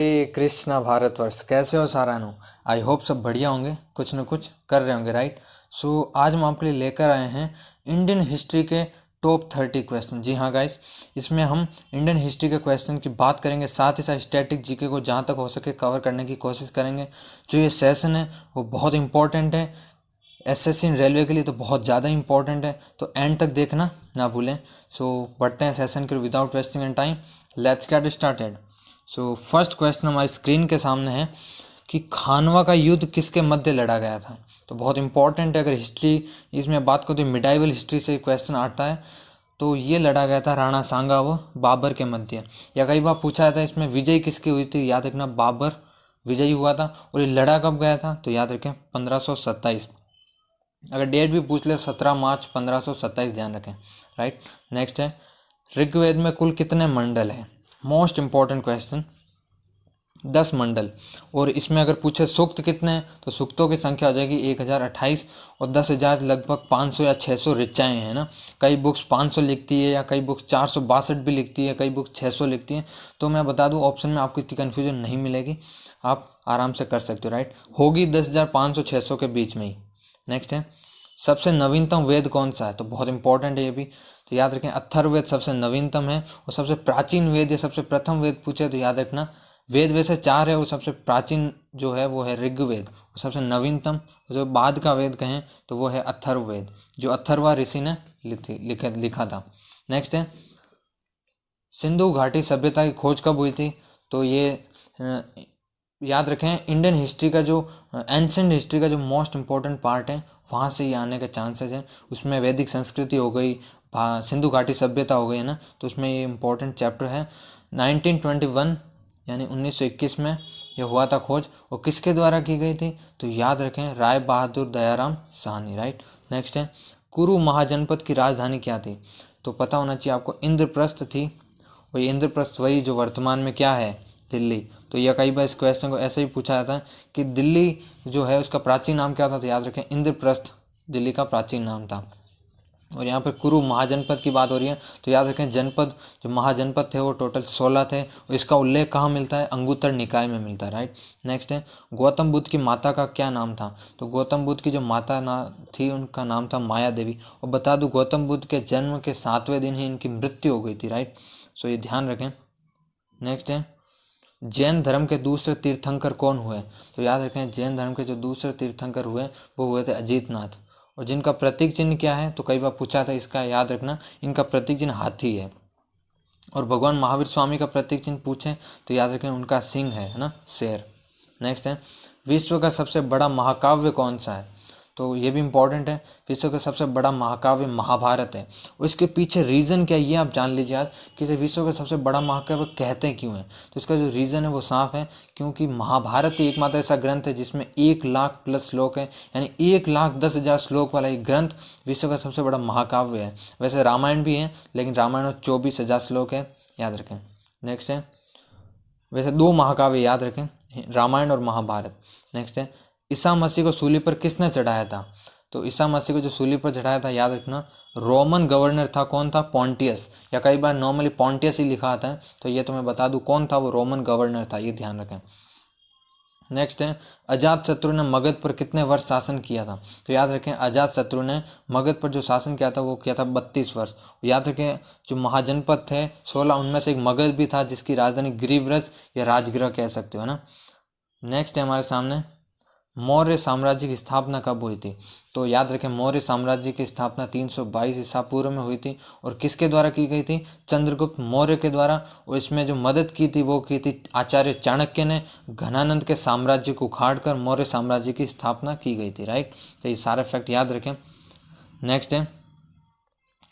हे कृष्णा भारतवर्ष, कैसे हो सारानु। I hope सब बढ़िया होंगे, कुछ न कुछ कर रहे होंगे, राइट। सो आज हम आपके लिए लेकर आए हैं इंडियन हिस्ट्री के टॉप 30 क्वेश्चन। जी हाँ गाइस, इसमें हम इंडियन हिस्ट्री के क्वेश्चन की बात करेंगे, साथ ही साथ स्टैटिक जीके को जहाँ तक हो सके कवर करने की कोशिश करेंगे। जो ये सेशन है वो बहुत इंपॉर्टेंट है, एसएससी रेलवे के लिए तो बहुत ज़्यादा इंपॉर्टेंट है, तो एंड तक देखना ना भूलें। सो बढ़ते हैं सेशन के without wasting and time, let's get started. So first question हमारी स्क्रीन के सामने है कि खानवा का युद्ध किसके मध्य लड़ा गया था। तो बहुत इंपॉर्टेंट है, अगर हिस्ट्री इसमें बात करो तो मिडाइवल हिस्ट्री से क्वेश्चन आता है। तो ये लड़ा गया था राणा सांगा व बाबर के मध्य, या कई बार पूछा जाता है इसमें विजय किसकी हुई थी। याद रखना बाबर विजयी हुआ था। और ये लड़ा कब गया था, तो याद रखें 1527। अगर डेट भी पूछ ले 17 मार्च 1527 ध्यान रखें, राइट। नेक्स्ट है, ऋग्वेद में कुल कितने मंडल हैं। मोस्ट इंपॉर्टेंट क्वेश्चन, 10 मंडल। और इसमें अगर पूछे सूक्त कितने हैं, तो सूक्तों की संख्या हो जाएगी 1028 और 10,000 लगभग 500 या 600 ऋचाएँ हैं ना। कई बुक्स 500 लिखती है, या कई बुक्स 462 भी लिखती है, कई बुक्स 600 लिखती हैं। तो मैं बता दूं ऑप्शन में आपको इतनी कन्फ्यूजन नहीं मिलेगी, आप आराम से कर सकते हो, राइट। होगी 10,500 600 के बीच में ही। नेक्स्ट है, सबसे नवीनतम वेद कौन सा है। तो बहुत इंपॉर्टेंट है ये भी, तो याद रखें अथर्ववेद सबसे नवीनतम है। और सबसे प्राचीन वेद या सबसे प्रथम वेद पूछे तो याद रखना वेद वैसे 4 है, वो सबसे प्राचीन जो है वो है ऋग्वेद, और सबसे नवीनतम जो बाद का वेद कहें तो वो है अथर्ववेद, जो अथर्वा ऋषि ने लिखा था। नेक्स्ट है, सिंधु घाटी सभ्यता की खोज कब हुई थी। तो ये याद रखें इंडियन हिस्ट्री का जो एंशिएंट हिस्ट्री का जो मोस्ट इम्पोर्टेंट पार्ट है, वहाँ से ये आने के चांसेस हैं। उसमें वैदिक संस्कृति हो गई, सिंधु घाटी सभ्यता हो गई है ना, तो उसमें ये इम्पोर्टेंट चैप्टर है। 1921 यानी 1921 में ये हुआ था खोज, और किसके द्वारा की गई थी, तो याद रखें राय बहादुर दयाराम साहनी, राइट। नेक्स्ट है, कुरु महाजनपद की राजधानी क्या थी। तो पता होना चाहिए आपको, इंद्रप्रस्थ थी। और ये इंद्रप्रस्थ वही जो वर्तमान में क्या है, दिल्ली। तो यह कई बार इस क्वेश्चन को ऐसे ही पूछा जाता है कि दिल्ली जो है उसका प्राचीन नाम क्या था। तो याद रखें इंद्रप्रस्थ दिल्ली का प्राचीन नाम था। और यहाँ पर कुरु महाजनपद की बात हो रही है, तो याद रखें जनपद जो महाजनपद थे वो टोटल 16 थे, और इसका उल्लेख कहाँ मिलता है, अंगुत्तर निकाय में मिलता है, राइट। नेक्स्ट है, गौतम बुद्ध की माता का क्या नाम था। तो गौतम बुद्ध की जो माता थी उनका नाम था माया देवी। और बता दूँ गौतम बुद्ध के जन्म के 7वें दिन ही इनकी मृत्यु हो गई थी, राइट। सो ये ध्यान रखें। नेक्स्ट है, जैन धर्म के दूसरे तीर्थंकर कौन हुए। तो याद रखें जैन धर्म के जो दूसरे तीर्थंकर हुए वो हुए थे अजीतनाथ। और जिनका प्रतीक चिन्ह क्या है, तो कई बार पूछा था इसका, याद रखना इनका प्रतीक चिन्ह हाथी है। और भगवान महावीर स्वामी का प्रतीक चिन्ह पूछें तो याद रखें उनका सिंह है ना, शेर। नेक्स्ट है, विश्व का सबसे बड़ा महाकाव्य कौन सा है। तो ये भी इंपॉर्टेंट है, विश्व का सबसे बड़ा महाकाव्य महाभारत है। और इसके पीछे रीज़न क्या है ये आप जान लीजिए आज, कि इसे विश्व का सबसे बड़ा महाकाव्य कहते क्यों हैं। तो इसका जो रीज़न है वो साफ है, क्योंकि महाभारत ही एकमात्र ऐसा ग्रंथ है जिसमें 1,00,000 प्लस श्लोक है, यानी 1,10,000 श्लोक वाला ये ग्रंथ विश्व का सबसे बड़ा महाकाव्य है। वैसे रामायण भी है, लेकिन रामायण में 24,000 श्लोक है, याद रखें। नेक्स्ट है, वैसे 2 महाकाव्य याद रखें, रामायण और महाभारत। नेक्स्ट है, ईसा मसीह को सूली पर किसने चढ़ाया था। तो ईसा मसीह को जो सूली पर चढ़ाया था, याद रखना रोमन गवर्नर था। कौन था, पॉन्टियस, या कई बार नॉर्मली पॉन्टियस ही लिखा आता है। तो ये तो मैं बता दूं कौन था, वो रोमन गवर्नर था, ये ध्यान रखें। नेक्स्ट है, अजातशत्रु ने मगध पर कितने वर्ष शासन किया था। तो याद रखें अजातशत्रु ने मगध पर जो शासन किया था वो किया था 32 वर्ष। याद रखें जो महाजनपद थे 16, उनमें से एक मगध भी था जिसकी राजधानी गिरिव्रज या राजगृह कह सकते हो ना। नेक्स्ट है हमारे सामने, मौर्य साम्राज्य की स्थापना कब हुई थी। तो याद रखें मौर्य साम्राज्य की स्थापना 322 ईसा पूर्व में हुई थी। और किसके द्वारा की गई थी, चंद्रगुप्त मौर्य के द्वारा। और इसमें जो मदद की थी वो की थी आचार्य चाणक्य ने। घनानंद के साम्राज्य को उखाड़कर मौर्य साम्राज्य की स्थापना की गई थी, राइट। तो ये सारे फैक्ट याद रखें। नेक्स्ट है,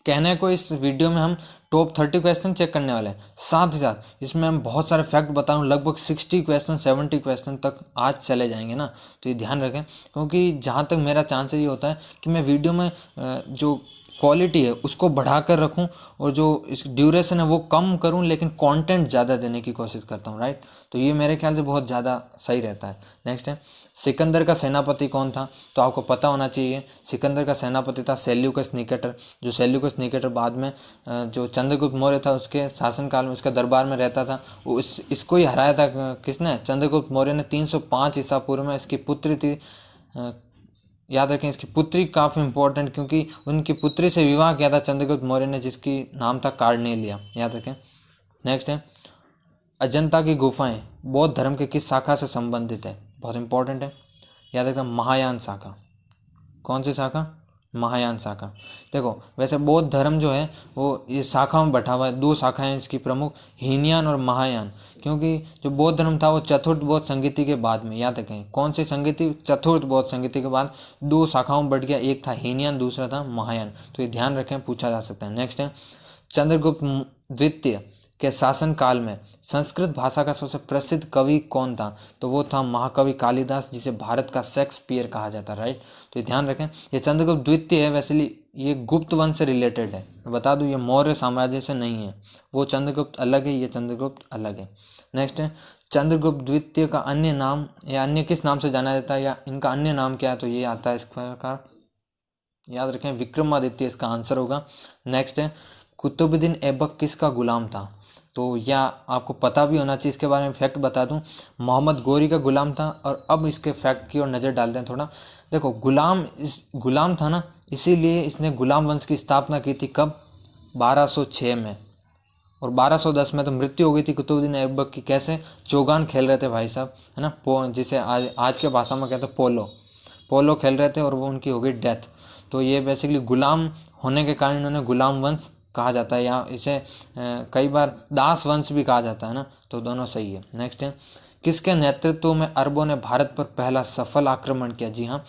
कहने को इस वीडियो में हम टॉप 30 क्वेश्चन चेक करने वाले हैं, साथ ही साथ इसमें हम बहुत सारे फैक्ट बता रहा हूँ, लगभग 60 क्वेश्चन 70 क्वेश्चन तक आज चले जाएंगे ना। तो ये ध्यान रखें, क्योंकि जहाँ तक मेरा चांसेस ये होता है कि मैं वीडियो में जो क्वालिटी है उसको बढ़ा कर रखूँ और जो इस ड्यूरेशन है वो कम करूँ, लेकिन कंटेंट ज़्यादा देने की कोशिश करता हूँ, राइट। तो ये मेरे ख्याल से बहुत ज़्यादा सही रहता है। नेक्स्ट है, सिकंदर का सेनापति कौन था? तो आपको पता होना चाहिए, सिकंदर का सेनापति था सेल्यूकस निकेटर। जो सेल्यूकस निकेटर बाद में जो चंद्रगुप्त मौर्य था उसके शासनकाल में उसके दरबार में रहता था, वो इसको ही हराया था। किसने? चंद्रगुप्त मौर्य ने 305 ईसा पूर्व में। इसकी पुत्री थी, याद रखें इसकी पुत्री काफ़ी इंपॉर्टेंट, क्योंकि उनकी पुत्री से विवाह किया था चंद्रगुप्त मौर्य ने, जिसकी नाम था कार्नेलिया, याद रखें। नेक्स्ट है, अजंता की गुफाएं बौद्ध धर्म के किस शाखा से संबंधित है? बहुत इंपॉर्टेंट है, याद रखना, महायान शाखा। कौन सी शाखा? महायान शाखा। देखो वैसे बौद्ध धर्म जो है वो ये शाखा में बटा हुआ है, 2 शाखाएं इसकी प्रमुख, हीनयान और महायान। क्योंकि जो बौद्ध धर्म था वो चतुर्थ बौद्ध संगीति के बाद में, याद रखें कौन सी संगीति? चतुर्थ बौद्ध संगीति के बाद 2 शाखाओं में बढ़ गया, एक था हीनयान, दूसरा था महायान। तो ये ध्यान रखें, पूछा जा सकता है। नेक्स्ट है, चंद्रगुप्त द्वितीय के शासनकाल में संस्कृत भाषा का सबसे प्रसिद्ध कवि कौन था? तो वो था महाकवि कालिदास, जिसे भारत का शेक्सपियर कहा जाता है, राइट। तो ये ध्यान रखें, ये चंद्रगुप्त द्वितीय है, वैसे ये गुप्त वंश से रिलेटेड है। मैं बता दूं, ये मौर्य साम्राज्य से नहीं है, वो चंद्रगुप्त अलग है, ये चंद्रगुप्त अलग है। नेक्स्ट है, चंद्रगुप्त द्वितीय का अन्य नाम या अन्य किस नाम से जाना जाता है, या इनका अन्य नाम क्या है? तो ये आता है इस प्रकार, याद रखें, विक्रमादित्य इसका आंसर होगा। नेक्स्ट है, कुतुबुद्दीन ऐबक किसका गुलाम था? तो या आपको पता भी होना चाहिए, इसके बारे में फैक्ट बता दूं, मोहम्मद गोरी का गुलाम था। और अब इसके फैक्ट की ओर नज़र डालते हैं थोड़ा। देखो गुलाम था ना, इसीलिए इसने गुलाम वंश की स्थापना की थी। कब? 1206 में। और 1210 में तो मृत्यु हो गई थी कुतुबुद्दीन ऐबक की। कैसे? चौगान खेल रहे थे भाई साहब, है ना, जिसे आज के भाषा में कहते हैं पोलो खेल रहे थे, और वो उनकी हो गई डेथ। तो ये बेसिकली गुलाम होने के कारण इन्होंने गुलाम वंश कहा जाता है, या इसे कई बार दास वंश भी कहा जाता है ना, तो दोनों सही है। नेक्स्ट है, किसके नेतृत्व में अरबों ने भारत पर पहला सफल आक्रमण किया? जी हाँ,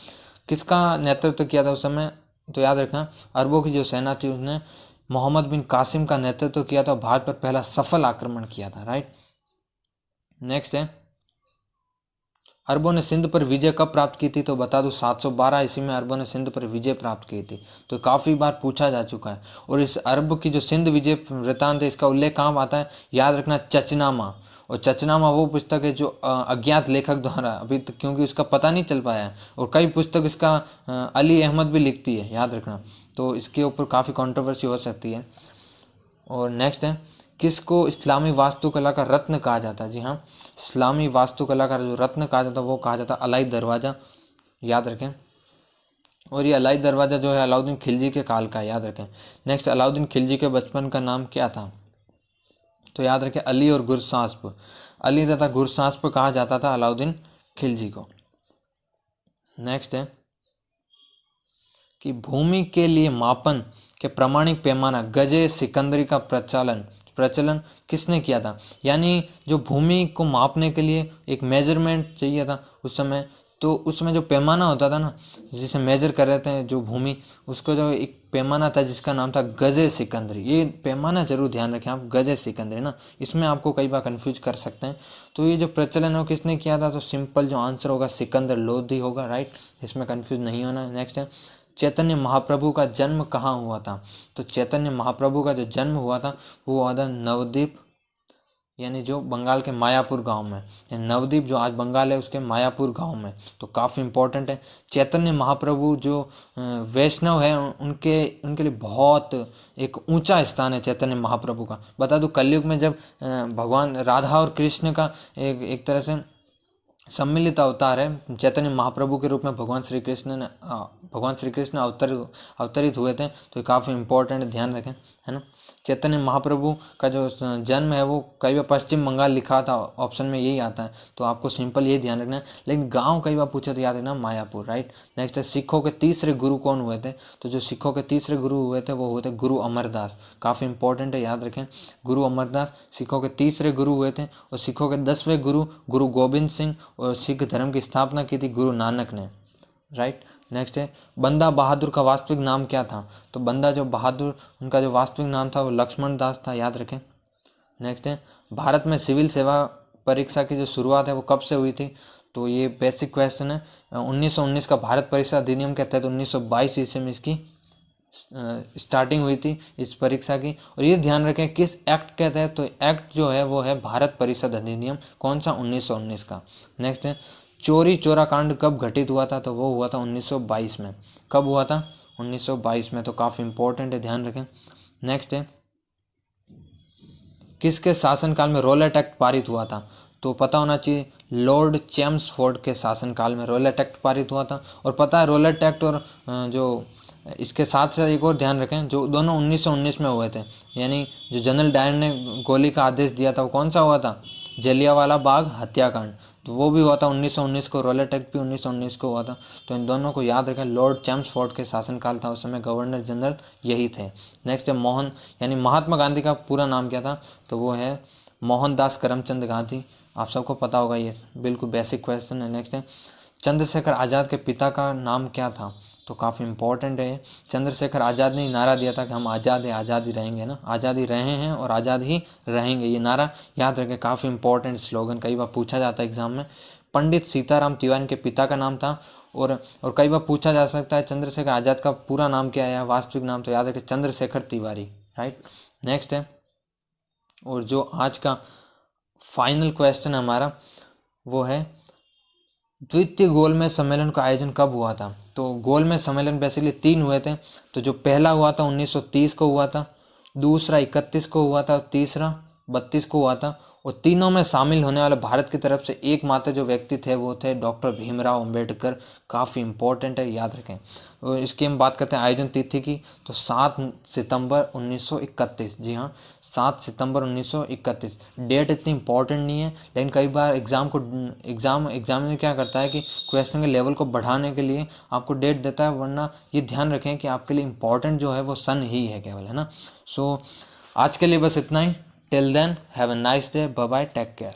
किसका नेतृत्व किया था उस समय? तो याद रखना, अरबों की जो सेना थी उसने मोहम्मद बिन कासिम का नेतृत्व किया था, भारत पर पहला सफल आक्रमण किया था, राइट। नेक्स्ट है, अरबों ने सिंध पर विजय कब प्राप्त की थी? तो बता दूं, 712 ईस्वी में अरबों ने सिंध पर विजय प्राप्त की थी। तो काफ़ी बार पूछा जा चुका है। और इस अरब की जो सिंध विजय वृत्तांत है, इसका उल्लेख कहाँ आता है? याद रखना, चचनामा। और चचनामा वो पुस्तक है जो अज्ञात लेखक द्वारा अभी तक, क्योंकि उसका पता नहीं चल पाया है, और कई पुस्तक इसका अली अहमद भी लिखती है, याद रखना। तो इसके ऊपर काफ़ी कंट्रोवर्सी हो सकती है। और नेक्स्ट है, किसको इस्लामी वास्तुकला का रत्न कहा जाता है? जी हाँ, इस्लामी वास्तुकला का जो रत्न कहा जाता है वो कहा जाता है अलाई दरवाज़ा, याद रखें। और ये अलाई दरवाज़ा जो है अलाउद्दीन खिलजी के काल का है, याद रखें। नेक्स्ट, अलाउद्दीन खिलजी के बचपन का नाम क्या था? तो याद रखें, अली और गुरसास्प। अली तथा गुरसास्प कहा जाता था अलाउद्दीन खिलजी को। नेक्स्ट है कि भूमि के लिए मापन के प्रमाणिक पैमाना गजे सिकंदरी का प्रचलन किसने किया था? यानी जो भूमि को मापने के लिए एक मेजरमेंट चाहिए था उस समय, तो उसमें जो पैमाना होता था ना, जिसे मेजर कर रहे थे जो भूमि, उसको जो एक पैमाना था जिसका नाम था गजे सिकंदरी। ये पैमाना जरूर ध्यान रखें आप, गजे सिकंदरी ना, इसमें आपको कई बार कंफ्यूज कर सकते हैं। तो ये जो प्रचलन है वो किसने किया था? तो सिंपल जो आंसर होगा सिकंदर लोधी होगा, राइट। इसमें कंफ्यूज नहीं होना है। नेक्स्ट है, चैतन्य महाप्रभु का जन्म कहाँ हुआ था? तो चैतन्य महाप्रभु का जो जन्म हुआ था वो हुआ था नवद्वीप, यानी जो बंगाल के मायापुर गांव में। नवद्वीप जो आज बंगाल है उसके मायापुर गांव में। तो काफ़ी इंपॉर्टेंट है। चैतन्य महाप्रभु जो वैष्णव है उनके लिए बहुत एक ऊंचा स्थान है चैतन्य महाप्रभु का। बता दूं, कलयुग में जब भगवान राधा और कृष्ण का एक तरह से सम्मिलित अवतार है, चैतन्य महाप्रभु के रूप में भगवान श्री कृष्ण अवतरित हुए थे। तो काफ़ी इंपॉर्टेंट, ध्यान रखें, है ना। चैतन्य महाप्रभु का जो जन्म है वो कई बार पश्चिम बंगाल लिखा था, ऑप्शन में यही आता है, तो आपको सिंपल ये ध्यान रखना है। लेकिन गांव कई बार पूछा तो याद रखना मायापुर, राइट। नेक्स्ट है, सिखों के तीसरे गुरु कौन हुए थे? तो जो सिखों के तीसरे गुरु हुए थे वो हुए थे गुरु अमरदास। काफ़ी इंपॉर्टेंट है, याद रखें, गुरु अमरदास सिखों के तीसरे गुरु हुए थे। और सिखों के 10वें गुरु गुरु गोबिंद सिंह, और सिख धर्म की स्थापना की थी गुरु नानक ने, राइट। नेक्स्ट है, बंदा बहादुर का वास्तविक नाम क्या था? तो बंदा जो बहादुर, उनका जो वास्तविक नाम था वो लक्ष्मण दास था, याद रखें। नेक्स्ट है, भारत में सिविल सेवा परीक्षा की जो शुरुआत है वो कब से हुई थी? तो ये बेसिक क्वेश्चन है। 1919 का भारत परीक्षा अधिनियम के तहत 1922 ईस्वी में इसकी स्टार्टिंग हुई थी इस परीक्षा की। और ये ध्यान रखें किस एक्ट के तहत, तो एक्ट जो है वो है भारत परिषद अधिनियम, कौन सा, 1919 का। नेक्स्ट है चौरी चौरा कांड कब घटित हुआ था, तो वो हुआ था 1922 में। कब हुआ था, 1922 में, तो काफ़ी इंपॉर्टेंट है, ध्यान रखें। नेक्स्ट है किसके शासनकाल में रोलेट एक्ट पारित हुआ था, तो पता होना चाहिए लॉर्ड चेम्सफोर्ड के शासनकाल में रोलेट एक्ट पारित हुआ था। और पता है रोलेट एक्ट और जो इसके साथ साथ एक और ध्यान रखें, जो दोनों 1919 में हुए थे, यानी जो जनरल डायर ने गोली का आदेश दिया था वो कौन सा हुआ था, जलियांवाला बाग हत्याकांड, तो वो भी हुआ था 1919 को। रोलेट एक्ट भी 1919 को हुआ था। तो इन दोनों को याद रखें, लॉर्ड चेम्सफोर्ड के शासनकाल था, उस समय गवर्नर जनरल यही थे। नेक्स्ट है मोहन, यानी महात्मा गांधी का पूरा नाम क्या था, तो वो है मोहनदास करमचंद गांधी। आप सबको पता होगा, ये बिल्कुल बेसिक क्वेश्चन है। नेक्स्ट है चंद्रशेखर आज़ाद के पिता का नाम क्या था, तो काफ़ी इंपॉर्टेंट है। चंद्रशेखर आज़ाद ने नारा दिया था कि हम आज़ाद हैं, आज़ाद ही रहेंगे, ना, आज़ाद ही रहे हैं और आज़ाद ही रहेंगे, ये नारा याद रखें, काफ़ी इंपॉर्टेंट स्लोगन, कई बार पूछा जाता है एग्जाम में। पंडित सीताराम तिवारी के पिता का नाम था। और कई बार पूछा जा सकता है चंद्रशेखर आज़ाद का पूरा नाम क्या है, वास्तविक नाम, तो याद रखें चंद्रशेखर तिवारी, राइट। नेक्स्ट है, और जो आज का फाइनल क्वेश्चन है हमारा, वो है द्वितीय गोलमेज सम्मेलन का आयोजन कब हुआ था, तो गोलमेज सम्मेलन बेसिकली 3 हुए थे। तो जो पहला हुआ था 1930 को हुआ था, दूसरा 31 को हुआ था, और तीसरा 32 को हुआ था। और तीनों में शामिल होने वाले भारत की तरफ से एकमात्र जो व्यक्ति थे वो थे डॉक्टर भीमराव अंबेडकर। काफ़ी इंपॉर्टेंट है, याद रखें। और इसकी हम बात करते हैं आयोजन तिथि की, तो 7 सितंबर 1931। जी हाँ, 7 सितंबर 1931। डेट इतनी इंपॉर्टेंट नहीं है, लेकिन कई बार एग्जामिनर क्या करता है कि क्वेश्चन के लेवल को बढ़ाने के लिए आपको डेट देता है, वरना ये ध्यान रखें कि आपके लिए इंपॉर्टेंट जो है वो सन ही है केवल, है ना। सो आज के लिए बस इतना ही। Till then have a nice day, bye bye, take care.